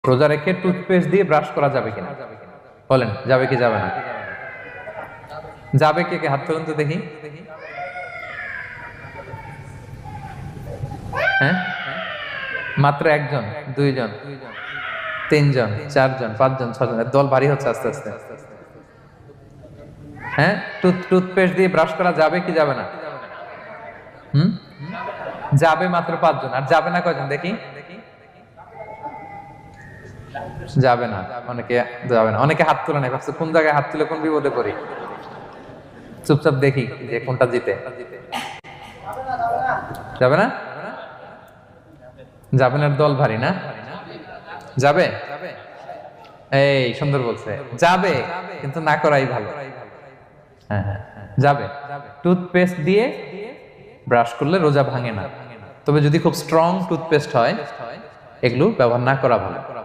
রোজা রেখে টুথপেস্ট দিয়ে ব্রাশ করা যাবে কিনা বলেন, যাবে কি যাবে না? যাবে, কে কে হাত তুলুন তো দেখি। হ্যাঁ, মাত্র একজন, দুইজন, তিনজন, চারজন, পাঁচজন, ছজন, দল ভারী হচ্ছে আস্তে আস্তে। হ্যাঁ, টুথপেস্ট দিয়ে ব্রাশ করা যাবে কি যাবে না? হুম, যাবে মাত্র পাঁচজন, আর যাবে না কয়জন দেখি? যাবে না, অনেকে যাবে না, অনেকে হাত তুলে নাই, ভাবছে কোন জায়গায় হাত তুলে কোন বিপদে পড়ি। চুপচাপ দেখি যে কোনটা জিতে। যাবে না? যাবে না, দল ভারী না? যাবে, এই সুন্দর বলছে, যাবে, কিন্তু না করাই ভালো। হ্যাঁ হ্যাঁ, যাবে। টুথপেস্ট দিয়ে ব্রাশ করলে রোজা ভাঙে না, তবে যদি খুব স্ট্রং টুথপেস্ট হয় এগুলো ব্যবহার না করা ভালো।